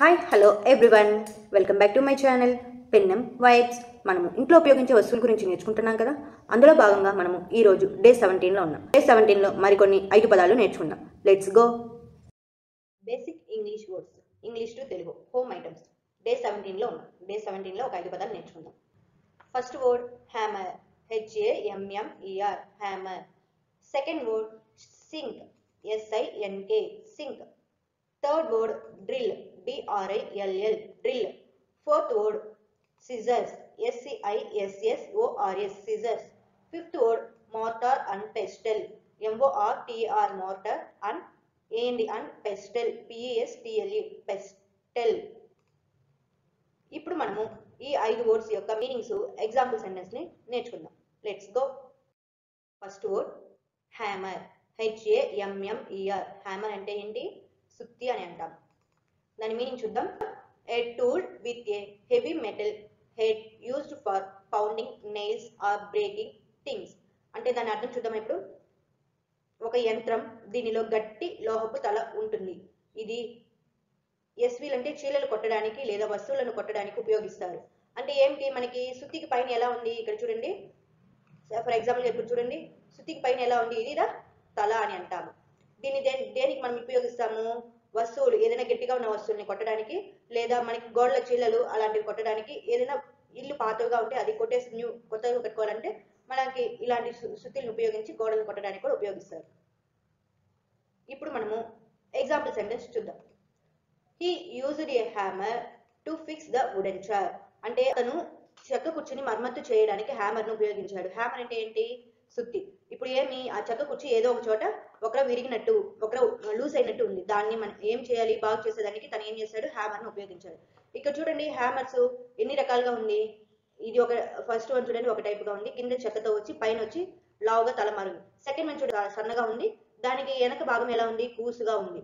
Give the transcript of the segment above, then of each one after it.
Hi hello everyone, welcome back to my channel Pennam vibes. మనము ఇంట్లో ఉపయోగించే వస్తువుల గురించి నేర్చుకుంటున్నాం కదా. అందులో భాగంగా మనము ఈరోజు డే 17లో ఉన్నాం. డే 17లో మరికొన్ని 5 పదాలు నేర్చుకుందాం. Let's go. Basic English words, English to Telugu, home items. Day 17లో ఉన్నాం. డే 17లో ఒక 5 పదాలు నేర్చుకుందాం. First word hammer, HAMMER, hammer. Second word sink, SINK, sink. Third word drill, DRILL, drill. Fourth word scissors, SCISSORS, scissors. Fifth word mortar and pestle, MORTR, mortar and pestle, PESTLE, pestle. ఇప్పుడు మనము ఈ 5 words యొక్క meanings, example sentence ని నేర్చుకుందాం. Let's go. First word hammer, HAMMER. Hammer అంటే ఏంటి? సుత్తి అని అంటాం. దాని మీనింగ్ చూద్దాం. A tool with a heavy metal head used for pounding nails or breaking things. అంటే దాని అర్థం చూద్దాం. ఇప్పుడు ఒక యంత్రం, దీనిలో గట్టి లోహపు తల ఉంటుంది. ఇది ఎస్వీల్ అంటే చీలలు కొట్టడానికి లేదా వస్తువులను కొట్టడానికి ఉపయోగిస్తారు. అంటే ఏంటి, మనకి సుత్తికి పైన ఎలా ఉంది ఇక్కడ చూడండి. ఫర్ ఎగ్జాంపుల్ ఇప్పుడు చూడండి, సుత్తికి పైన ఎలా ఉంది, ఇది తల అని అంటాము. దీన్ని దేనికి మనం ఉపయోగిస్తాము? వస్తువులు, ఏదైనా గట్టిగా ఉన్న వస్తువుల్ని కొట్టడానికి, లేదా మనకి గోడల చీలలు అలాంటివి కొట్టడానికి, ఏదైనా ఇల్లు పాతగా ఉంటే అది కొట్టేసి కొత్తగా కట్టుకోవాలంటే మనకి ఇలాంటి సుత్తులను ఉపయోగించి గోడలు కొట్టడానికి కూడా ఉపయోగిస్తారు. ఇప్పుడు మనము ఎగ్జాంపుల్ సెంటెన్స్ చూద్దాం. He used A hammer to fix the wooden chair. అంటే అతను చెక్క కుర్చీని మరమ్మతు చేయడానికి హ్యామర్ ను ఉపయోగించాడు. హ్యామర్ అంటే ఏంటి? సుత్తి. ఇప్పుడు ఏమి, ఆ చెక్క కుర్చీ ఏదో ఒక చోట ఒకరు విరిగినట్టు, ఒకరు లూజ్ అయినట్టు ఉంది. దాన్ని మనం ఏం చేయాలి, బాగు చేసేదానికి తను ఏం చేశాడు? హ్యామర్ ను ఉపయోగించాడు. ఇక్కడ చూడండి, హ్యామర్స్ ఎన్ని రకాలుగా ఉంది. ఇది ఒక ఫస్ట్ వన్ చూడండి, ఒక టైప్ గా ఉంది. కింద చెక్కతో వచ్చి పైన వచ్చి లావుగా తలమారు. సెకండ్ వన్ చూడండి, సన్నగా ఉంది. దానికి వెనక భాగం ఎలా ఉంది? కూసుగా ఉంది.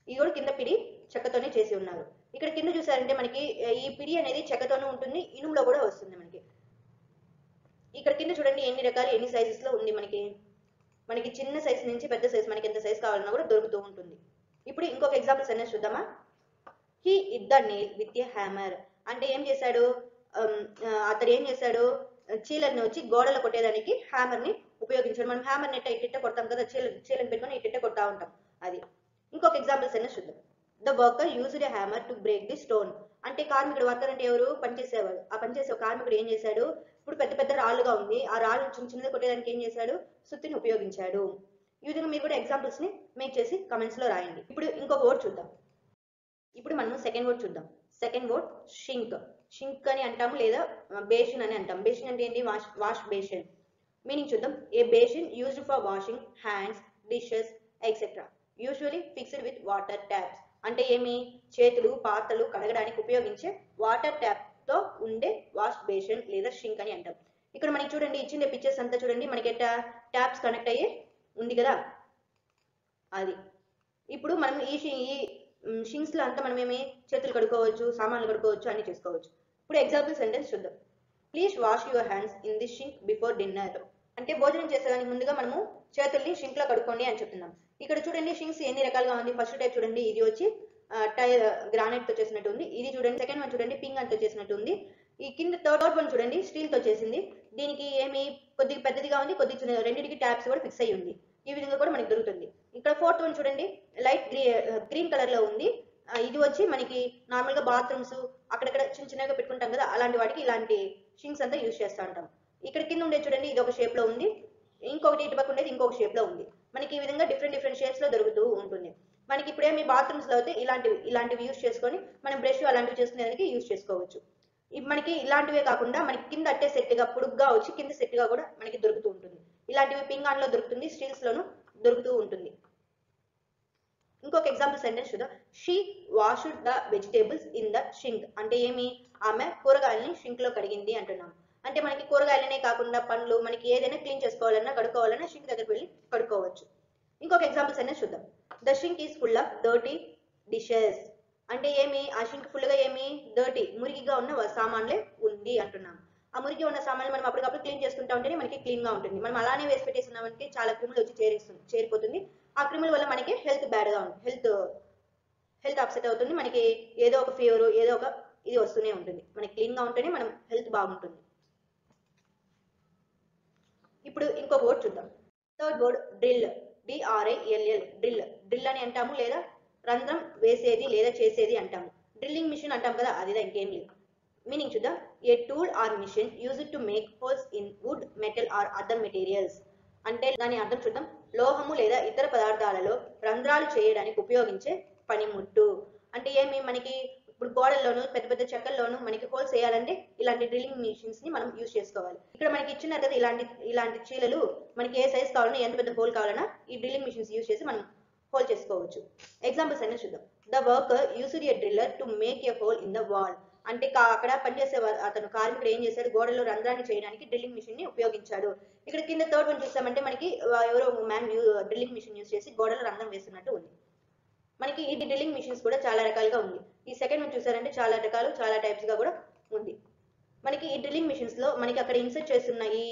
ఇది కూడా కింద పిడి చెక్కతోనే చేసి ఉన్నారు. ఇక్కడ కింద చూసారంటే మనకి ఈ పిడి అనేది చెక్కతోనే ఉంటుంది, ఇనుములో కూడా వస్తుంది మనకి. ఇక్కడ కింద చూడండి ఎన్ని రకాలు, ఎన్ని సైజెస్ లో ఉంది. మనకి చిన్న సైజ్ నుంచి పెద్ద సైజ్, మనకి ఎంత సైజ్ కావాలన్నా కూడా దొరుకుతూ ఉంటుంది. ఇప్పుడు ఇంకొక ఎగ్జాంపుల్ సెంటెన్స్ చూద్దామా. He hit the nail with a hammer. అంటే ఏం చేశాడు? అతడు ఏం చేశాడు? చీలని వచ్చి గోడలు కొట్టేదానికి హ్యామర్ ని ఉపయోగించాడు. మనం హ్యామర్ ని ఇట్ట కొడతాం కదా, చీలని పెట్టుకొని ఇట్ట కొడతా ఉంటాం. అది. ఇంకొక ఎగ్జాంపుల్ సెంటెన్స్ చూద్దాం. The worker used A hammer to break the stone. అంటే కార్మికుడు, వర్కర్ అంటే ఎవరు? పనిచేసేవాడు. ఆ పనిచేసే కార్మికుడు ఏం చేశాడు? ఇప్పుడు పెద్ద పెద్ద రాళ్ళుగా ఉంది, ఆ రాళ్ళు చిన్న చిన్నది కొట్టేదానికి ఏం చేశాడు? సుత్తిని ఉపయోగించాడు. ఈ విధంగా మీరు కూడా ఎగ్జాంపుల్స్ ని మేక్ చేసి కమెంట్స్ లో రాయండి. ఇప్పుడు ఇంకొక వర్డ్ చూద్దాం. ఇప్పుడు మనం సెకండ్ వర్డ్ చూద్దాం. Second word sink. షింక్ అని అంటాము, లేదా బేసిన్ అని అంటాం. బేసిన్ అంటే ఏంటి? Wash basin. మీనింగ్ చూద్దాం. A basin used for washing hands, dishes etcetera, usually fixed with water taps. అంటే ఏమి? చేతులు, పాత్రలు కడగడానికి ఉపయోగించే వాటర్ ట్యాప్ తో ఉండే వాష్ బేసిన్ లేదా షింక్ అని అంటాం. ఇక్కడ మనకి చూడండి, ఇచ్చిన పిక్చర్స్ అంతా చూడండి, మనకి ట్యాప్స్ కనెక్ట్ అయ్యి ఉంది కదా, అది. ఇప్పుడు మనం ఈ షింక్స్ లో అంతా మనం ఏమి చేతులు కడుక్కోవచ్చు, సామాన్లు కడుక్కోవచ్చు, అన్ని చేసుకోవచ్చు. ఇప్పుడు ఎగ్జాంపుల్ సెంటెన్స్ చూద్దాం. Please wash your hands in the sink before dinner. అంటే భోజనం చేసేదానికి ముందుగా మనము చేతుల్ని షింక్ లో కడుక్కోండి అని చెప్తున్నాం. ఇక్కడ చూడండి షింక్స్ ఎన్ని రకాలుగా ఉంది. ఫస్ట్ టైప్ చూడండి, ఇది వచ్చి గ్రానైట్ తో చేసినట్టు ఉంది. ఇది చూడండి, సెకండ్ వన్ చూడండి, పింగ్ అంతో చేసినట్టు ఉంది. ఈ కింద థర్డ్ వన్ చూడండి, స్టీల్ తో చేసింది. దీనికి ఏమి కొద్దిగా పెద్దదిగా ఉంది, కొద్దిగా చిన్న, రెండింటికి ట్యాప్స్ కూడా ఫిక్స్ అయ్యి ఉంది. ఈ విధంగా కూడా మనకి దొరుకుతుంది. ఇక్కడ ఫోర్త్ వన్ చూడండి, లైట్ గ్రీన్ కలర్ లో ఉంది. ఇది వచ్చి మనకి నార్మల్ గా బాత్రూమ్స్ అక్కడక్కడ చిన్న చిన్నగా పెట్టుకుంటాం కదా, అలాంటి వాటికి ఇలాంటి షింక్స్ అంతా యూజ్ చేస్తూ ఉంటాం. ఇక్కడ కింద ఉండేది చూడండి, ఇది ఒక షేప్ లో ఉంది. ఇంకొకటి ఇటు పక్క ఉండేది ఇంకొక షేప్ లో ఉంది. మనకి ఈ విధంగా డిఫరెంట్ షేప్స్ లో దొరుకుతూ ఉంటుంది. మనకి ఇప్పుడే మీ బాత్రూమ్స్ లో అయితే ఇలాంటివి యూజ్ చేసుకొని మనం బ్రష్ అలాంటివి చేసుకునేదానికి యూజ్ చేసుకోవచ్చు. మనకి ఇలాంటివే కాకుండా మనకి కింద అట్టే సెట్ గా పొడుగ్గా వచ్చి కింద సెట్ గా కూడా మనకి దొరుకుతూ ఉంటుంది. ఇలాంటివి పింగ్ ఆన్ లో దొరుకుతుంది, స్టీల్స్ లోను దొరుకుతూ ఉంటుంది. ఇంకొక ఎగ్జాంపుల్ సెంటెన్స్ చూద్దాం. She washed the vegetables in the sink. అంటే ఏమి? ఆమె కూరగాయలని షింక్ లో కడిగింది అంటున్నాం. అంటే మనకి కూరగాయలనే కాకుండా పండ్లు, మనకి ఏదైనా క్లీన్ చేసుకోవాలన్నా, కడుక్కోవాలన్నా షింక్ దగ్గరికి వెళ్ళి కడుక్కోవచ్చు. ఇంకొక ఎగ్జాంపుల్ సెంటెన్స్ చూద్దాం. The sink is full of dirty dishes. అంటే ఏమి? ఆ షింక్ ఫుల్ గా ఏమి? డర్టీ, మురికిగా ఉన్న సామాన్లే ఉంది అంటున్నాం. ఆ మురికి ఉన్న సామాన్లు మనం అప్పటికప్పుడు క్లీన్ చేసుకుంటా ఉంటేనే మనకి క్లీన్ గా ఉంటుంది. మనం అలానే వేసి పెట్టేస్తున్నామంటే చాలా క్రిములు వచ్చి చేరిపోతుంది. ఆ క్రిముల వల్ల మనకి హెల్త్ బ్యాడ్ గా ఉంటుంది, హెల్త్ అప్సెట్ అవుతుంది, మనకి ఏదో ఒక ఫీవర్ ఏదో ఒక ఇది వస్తూనే ఉంటుంది. మనకి క్లీన్గా ఉంటేనే మనం హెల్త్ బాగుంటుంది. ఇప్పుడు ఇంకొక వర్డ్ చూద్దాం. Third word drill, DRILL, drill. Drill అని అంటాము, లేదా రంధ్రం వేసేది లేదా చేసేది అంటాము. డ్రిల్లింగ్ మిషన్ అంటాం కదా, అదిదా, ఇంకేం లేదు. మీనింగ్ చూద్దాం. A tool or machine used to make holes in wood, metal or other materials. అంటే దాని అర్థం చూద్దాం. లోహము లేదా ఇతర పదార్థాలలో రంధ్రాలు చేయడానికి ఉపయోగించే పనిముట్టు. అంటే ఏమి, మనకి ఇప్పుడు గోడల్లోనూ పెద్ద పెద్ద చెక్కల్లోనూ మనకి హోల్స్ వేయాలంటే ఇలాంటి డ్రిల్లింగ్ మిషన్స్ ని మనం యూజ్ చేసుకోవాలి. ఇక్కడ మనకి ఇచ్చిన కదా ఇలాంటి చీలలు మనకి ఏ సైజ్ కావాలన్నా, ఎంత పెద్ద హోల్ కావాలన్నా ఈ డ్రిల్లింగ్ మిషన్స్ యూజ్ చేసి మనం హోల్ చేసుకోవచ్చు. ఎగ్జాంపుల్స్ అనేది చూద్దాం. The worker used a driller to make a whole in the wall. అంటే అక్కడ పనిచేసే అతను కార్మికుడు ఏం చేశాడు, గోడలో రంధ్రాన్ని చేయడానికి డ్రిల్లింగ్ మిషన్ ని ఉపయోగించాడు. ఇక్కడ కింద థర్డ్ వన్ చూస్తామంటే మనకి ఎవరో మ్యాన్ డ్రిల్లింగ్ మిషన్ యూజ్ చేసి గోడలో రంధ్రం వేస్తున్నట్టు ఉంది. మనకి ఈ డ్రిల్లింగ్ మిషన్స్ కూడా చాలా రకాలుగా ఉంది. ఈ సెకండ్ వన్ చూసారంటే చాలా రకాలు, చాలా టైప్స్ గా కూడా ఉంది. మనకి ఈ డ్రిల్లింగ్ మిషన్స్ లో మనకి అక్కడ ఇన్సర్ట్ చేస్తున్న ఈ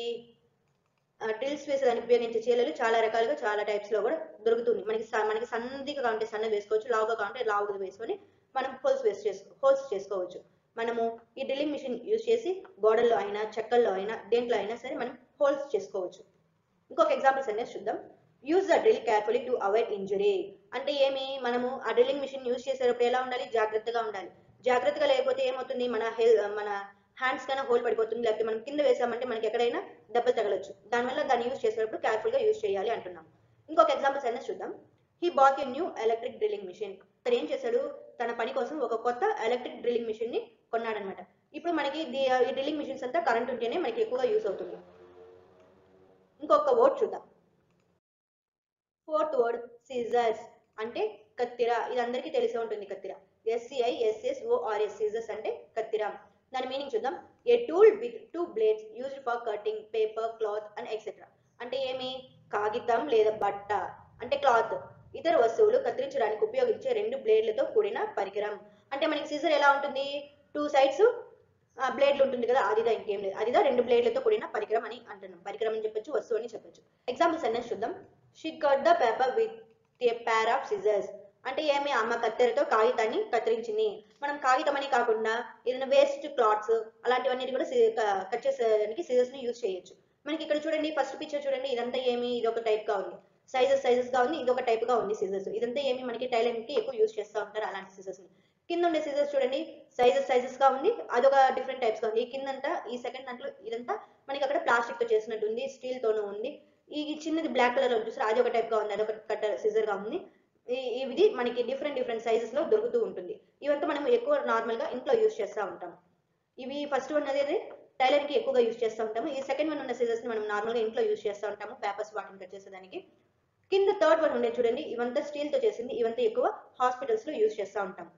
డ్రిల్స్ వేసేదానికి ఉపయోగించే చీలలు చాలా రకాలుగా, చాలా టైప్స్ లో కూడా దొరుకుతుంది. మనకి సన్నదిగా కావాలంటే సన్నది వేసుకోవచ్చు, లావుగా కావాలంటే లావుగా వేసుకొని మనం హోల్స్ చేసుకోవచ్చు. మనము ఈ డ్రిల్లింగ్ మిషన్ యూజ్ చేసి గోడల్లో అయినా, చెక్కల్లో అయినా, దేంట్లో అయినా సరే మనం హోల్స్ చేసుకోవచ్చు. ఇంకొక ఎగ్జాంపుల్స్ అనేది చూద్దాం. Use the drill carefully to avoid injury. అంటే ఏమి, మనము ఆ డ్రిల్లింగ్ మిషన్ యూజ్ చేసేటప్పుడు ఎలా ఉండాలి, జాగ్రత్తగా ఉండాలి. జాగ్రత్తగా లేకపోతే ఏమవుతుంది, మన హ్యాండ్స్ కన్నా హోల్ పడిపోతుంది, లేకపోతే మనం కింద వేసామంటే మనకి ఎక్కడైనా దెబ్బలు తగలొచ్చు. దానివల్ల దాన్ని యూజ్ చేసేటప్పుడు కేర్ఫుల్ గా యూజ్ చేయాలి అంటున్నాం. ఇంకొక ఎగ్జాంపుల్స్ అనేది చూద్దాం. He bought a new electric drilling machine. అతను ఏం చేశాడు, తన పని కోసం ఒక కొత్త ఎలక్ట్రిక్ డ్రిల్లింగ్ మిషన్ ని కొన్నాడనమాట. ఇప్పుడు మనకి ఈ డ్రిల్లింగ్ మిషన్స్ అంతా కరెంట్ ఉంటేనే మనకి ఎక్కువగా యూజ్ అవుతుంది. ఇంకొక వర్డ్ చూద్దాం. ఫోర్త్ వర్డ్ సిజర్స్, అంటే కత్తిర. ఇది అందరికీ తెలిసే ఉంటుంది, కత్తిర. SCISSORS, సిజర్స్ అంటే కత్తిర. దాని మీనింగ్ చూద్దాం. A tool with 2 blades used for cutting paper, cloth and etcetera. అంటే ఏమి, కాగితం లేదా బట్ట అంటే క్లాత్, ఇతర వస్తువులు కత్తిరించడానికి ఉపయోగించే 2 బ్లేడ్లతో కూడిన పరికరం. అంటే మనకి సిజర్ ఎలా ఉంటుంది, 2 sides బ్లేడ్లు ఉంటుంది కదా, అదిదా, ఇంకేం లేదు. అదిదా 2 బ్లేడ్లతో కూడిన పరికరం అని అంటున్నాం. పరికరం అని చెప్పొచ్చు, వస్తువు అని చెప్పొచ్చు. ఎగ్జాంపుల్స్ అనేది చూద్దాం. She cut the paper with a pair of scissors. అంటే ఏమి, అమ్మ కత్తెరతో కాగితాన్ని కత్తిరించింది. మనం కాగితం అని కాకుండా ఏదైనా వేస్ట్ క్లాత్స్ అలాంటివన్నీ కూడా కట్ చేసేదానికి సిజర్స్ ని యూజ్ చేయొచ్చు. మనకి ఇక్కడ చూడండి, ఫస్ట్ పిక్చర్ చూడండి, ఇదంతా ఏమి, ఇది ఒక టైప్ గా ఉంది. సైజెస్ గా ఉంది, ఇది ఒక టైప్ గా ఉంది సిజర్స్. ఇదంతా ఏమి, మనకి టైలరింగ్ కి ఎక్కువ యూజ్ చేస్తూ ఉంటారు అలాంటి సిజర్స్ ని. కింద ఉండే సిజర్స్ చూడండి, సైజెస్ గా ఉంది, అదొక డిఫరెంట్ టైప్స్ గా ఉంది. ఈ కిందంతా, ఈ సెకండ్ దాంట్లో ఇదంతా మనకి అక్కడ ప్లాస్టిక్ తో చేసినట్టు ఉంది, స్టీల్ తోనూ ఉంది. ఈ చిన్నది బ్లాక్ కలర్ లో చూసారు, అది ఒక టైప్ గా ఉంది, అదొక కట్టర్ సిజర్ గా ఉంది. ఇది మనకి డిఫరెంట్ సైజెస్ లో దొరుకుతూ ఉంటుంది. ఇవంతా మనం ఎక్కువ నార్మల్ గా ఇంట్లో యూజ్ చేస్తూ ఉంటాం. ఇవి ఫస్ట్ వన్ అనేది టైలర్ కి ఎక్కువగా యూజ్ చేస్తూ ఉంటాము. ఈ సెకండ్ వన్ ఉన్న సిజర్స్ ని మనం నార్మల్ గా ఇంట్లో యూజ్ చేస్తూ ఉంటాము, పేపర్స్ వాటిని కట్ చేసేదానికి. కింద థర్డ్ వన్ ఉండే చూడండి, ఇవంతా స్టీల్ తో చేసింది, ఇవంతా ఎక్కువ హాస్పిటల్స్ లో యూజ్ చేస్తూ ఉంటాం.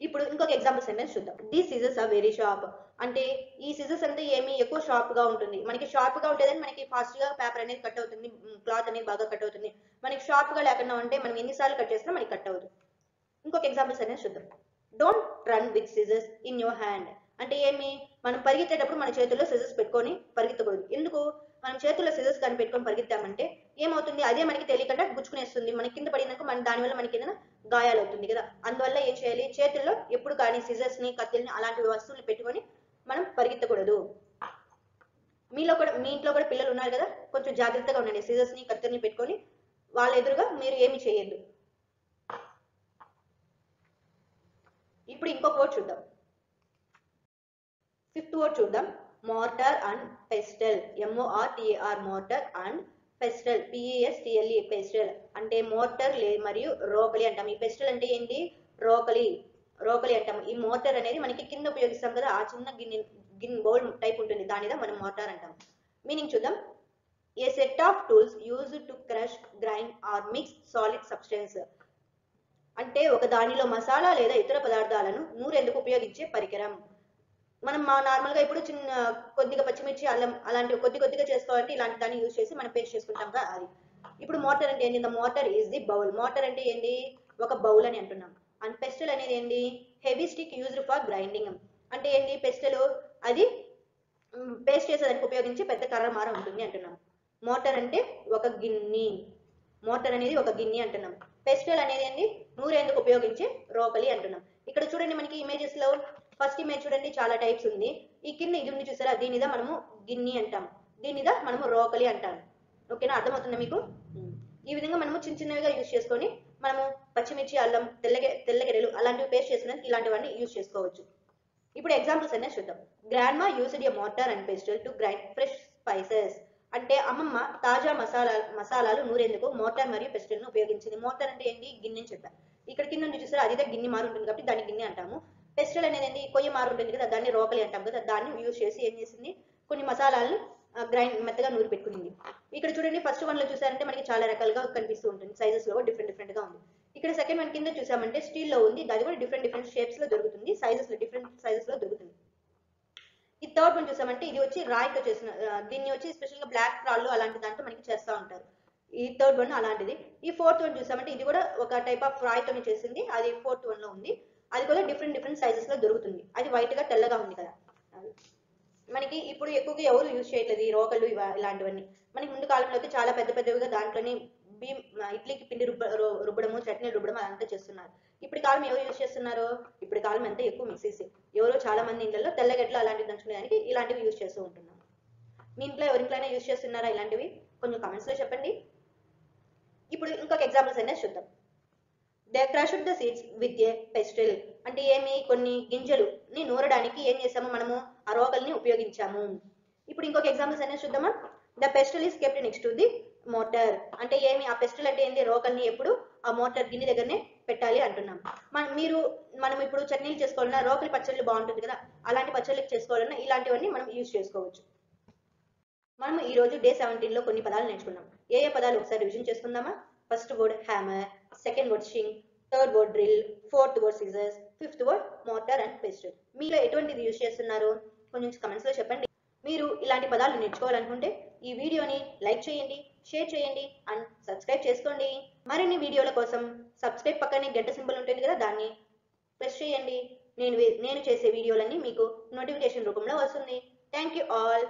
ఇప్పుడు ఇంకొక ఎగ్జాంపుల్ సెంటెన్స్ చూద్దాం. These scissors are very sharp. అంటే ఈ సిజర్స్ అంతా ఏమి, ఎక్కువ షార్ప్ గా ఉంటుంది. మనకి షార్ప్ గా ఉంటేదని మనకి ఫాస్ట్ గా పేపర్ అనేది కట్ అవుతుంది, క్లాత్ అనేది బాగా కట్ అవుతుంది. మనకి షార్ప్ గా లేకుండా ఉంటే మనం ఎన్నిసార్లు కట్ చేసినా మనకి కట్ అవ్వదు. ఇంకొక ఎగ్జాంపుల్ సెంటెన్స్ చూద్దాం. Don't run with scissors in your hand. అంటే ఏమి, మనం పరిగెత్తేటప్పుడు మన చేతుల్లో సిజర్స్ పెట్టుకొని పరిగెత్తకూడదు. ఎందుకు, మనం చేతుల్లో సిజర్స్ కానీ పెట్టుకొని పరిగెత్తామంటే ఏమవుతుంది, అదే మనకి తెలియకుండా గుచ్చుకునేస్తుంది. మనకి కింద పడినాక దానివల్ల మనకి ఏదైనా గాయాలు అవుతుంది కదా. అందువల్ల ఏం చేయాలి, చేతుల్లో ఎప్పుడు కానీ సిజర్స్ ని, కత్తిల్ని అలాంటి వస్తువులు పెట్టుకొని మనం పరిగెత్తకూడదు. మీ ఇంట్లో కూడా పిల్లలు ఉన్నారు కదా, కొంచెం జాగ్రత్తగా ఉండండి. సిజర్స్ ని, కత్తిని పెట్టుకొని వాళ్ళ ఎదురుగా మీరు ఏమి చేయొద్దు. ఇప్పుడు ఇంకొక వర్డ్ చూద్దాం. ఫిఫ్త్ వర్డ్ చూద్దాం. Mortar and pestle, MORTAR, mortar and pestle, PESTLE, pestle. అంటే మోర్టార్ మరియు రోకలి అంటాం. ఈ పెస్టల్ అంటే ఏంటి, రోకలి అంటాం. ఈ మోర్టార్ అనేది మనకి కింద ఉపయోగిస్తాం కదా, ఆ చిన్న గిన్నె బౌల్ టైప్ ఉంటుంది, దానిదా మనం మోర్టార్ అంటాం. మీనింగ్ చూద్దాం. A set of tools used to crush, grind or mix solid substance. అంటే ఒక దానిలో మసాలా లేదా ఇతర పదార్థాలను నూరేందుకు ఉపయోగించే పరికరం. మనం నార్మల్ గా ఇప్పుడు కొద్దిగా పచ్చిమిర్చి, అల్లం అలాంటివి కొద్దిగా చేసుకోవాలంటే ఇలాంటి దాన్ని యూజ్ చేసి మనం పేస్ట్ చేసుకుంటాం కదా, అది. ఇప్పుడు మోర్టార్ అంటే ఏంటి, the mortar is the bowl. Mortar అంటే ఏంటి, ఒక బౌల్ అని అంటున్నాం. అండ్ పెస్టల్ అనేది ఏంటి, heavy stick used for grinding. అంటే ఏంటి, పెస్టల్ అది పేస్ట్ చేసేదానికి ఉపయోగించి పెద్ద కర్ర మార ఉంటుంది అంటున్నాం. మోర్టార్ అంటే ఒక గిన్నె, మోర్టార్ అనేది ఒక గిన్నె అంటున్నాం. పెస్టల్ అనేది ఏంటి, నూరేందుకు ఉపయోగించే రోకలి అంటున్నాం. ఇక్కడ చూడండి మనకి ఇమేజెస్ లో ఫస్ట్ ఇమేజ్ చూడండి చాలా టైప్స్ ఉంది. ఈ కింద ఇది ఉంది చూసారా, దీనిదా మనము గిన్నె అంటాం, దీనిదా మనము రోకలి అంటాం. ఓకేనా, అర్థమవుతుందా మీకు? ఈ విధంగా మనము చిన్న చిన్నవిగా యూజ్ చేసుకొని మనము పచ్చిమిర్చి, అల్లం, తెల్లగెడలు అలాంటివి పేస్ట్ చేసుకునేందుకు ఇలాంటివన్నీ యూజ్ చేసుకోవచ్చు. ఇప్పుడు ఎగ్జాంపుల్స్ అనేది చూద్దాం. Grandma used a mortar and pestle to grind fresh spices. అంటే అమ్మమ్మ తాజా మసాలాలు నూరేందుకు మోర్టార్ మరియు పెస్టల్ ను ఉపయోగించింది. మోర్టార్ అంటే ఏంటి, గిన్నె చెప్పారు. ఇక్కడ కింద నుంచి చూసారా, అదే గిన్నె మారు ఉంటుంది కాబట్టి దాన్ని గిన్నె అంటాము. పెస్టల్ అనేది ఏంటి, కొయ్య మారు ఉంటుంది కదా, దాన్ని రోకలి అంటాం కదా. దాన్ని యూజ్ చేసి ఏం చేసింది, కొన్ని మసాలాలను మెత్తగా నూరి పెట్టుకునింది. ఇక్కడ చూడండి ఫస్ట్ వన్ లో చూసారంటే మనకి చాలా రకాలుగా కనిపిస్తూ ఉంటుంది, సైజెస్ లో డిఫరెంట్ గా ఉంది. ఇక్కడ సెకండ్ వన్ కింద చూసామంటే స్టీల్ లో ఉంది, అది కూడా డిఫరెంట్ షేప్స్ లో దొరుకుతుంది, డిఫరెంట్ సైజెస్ లో దొరుకుతుంది. ఈ థర్డ్ వన్ చూసామంటే ఇది వచ్చి రాయితో చేసిన, దీన్ని వచ్చి స్పెషల్ గా బ్లాక్ రాళ్ళు అలాంటి దాంట్లో మనకి చేస్తూ ఉంటారు. ఈ థర్డ్ వన్ అలాంటిది. ఈ ఫోర్త్ వన్ చూసామంటే ఇది కూడా ఒక టైప్ ఆఫ్ రాయితో చేసింది, అది ఫోర్త్ వన్ లో ఉంది. అది కూడా డిఫరెంట్ సైజెస్ లో దొరుకుతుంది. అది వైట్ గా తెల్లగా ఉంది కదా. మనకి ఇప్పుడు ఎక్కువగా ఎవరు యూజ్ చేయట్లేదు ఈ రోకళ్ళు ఇలాంటివన్నీ. మనకి ముందు కాలంలో అయితే చాలా పెద్దవిగా దాంట్లోనే ఇడ్లీకి పిండి రుబ్బడము, చట్నీలు రుబ్బడం అదంతా చేస్తున్నారు. ఇప్పుడు కాలం ఎవరు యూజ్ చేస్తున్నారు, ఇప్పుడు కాలం అంతా ఎక్కువ మిక్సీస్. ఎవరో చాలా మంది ఇంట్లో తెల్లగడ్డలు అలాంటివి దంచుకునేదానికి ఇలాంటివి యూజ్ చేస్తూ ఉంటున్నాం. మీ ఇంట్లో ఎవరింట్లోనే యూజ్ చేస్తున్నారా ఇలాంటివి, కొంచెం కామెంట్స్ లో చెప్పండి. ఇప్పుడు ఇంకొక ఎగ్జాంపుల్స్ అనేది చూద్దాం. They crushed the seeds with a pestle. అంటే ఏమి, కొన్ని గింజలుని నూరడానికి ఏం చేసాము మనము, ఆ రోకల్ని ఉపయోగించాము. ఇప్పుడు ఇంకొక ఎగ్జాంపుల్స్ అనేది చూద్దామా. The pestle is kept next to the mortar. అంటే ఏమి, ఆ పెస్టిల్ అంటే ఏంటి, రోకల్ని ఎప్పుడు ఆ మోటార్ గిన్నె దగ్గరనే పెట్టాలి అంటున్నాం. మనం ఇప్పుడు చట్నీలు చేసుకోవాలన్నా, రోకలి పచ్చళ్ళు బాగుంటుంది కదా, అలాంటి పచ్చళ్ళకి చేసుకోవాలన్నా ఇలాంటివన్నీ మనం యూజ్ చేసుకోవచ్చు. మనం ఈ రోజు డే 17 లో కొన్ని పదాలు నేర్చుకున్నాం. ఏ పదాలు ఒకసారి రివిజన్ చేసుకుందామా. First word hammer, second word sink, third word drill, fourth word scissors, fifth word mortar and pestle. మీలో ఎటువంటిది యూజ్ చేస్తున్నారు కొంచెం కమెంట్స్ లో చెప్పండి. మీరు ఇలాంటి పదాలు నేర్చుకోవాలనుకుంటే ఈ వీడియోని లైక్ చేయండి, షేర్ చేయండి అండ్ సబ్స్క్రైబ్ చేసుకోండి. మరిన్ని వీడియోల కోసం సబ్స్క్రైబ్ పక్కనే గంట సింబల్ ఉంటుంది కదా, దాన్ని ప్రెస్ చేయండి. నేను చేసే వీడియోలన్నీ మీకు నోటిఫికేషన్ రూపంలో వస్తుంది. Thank you all.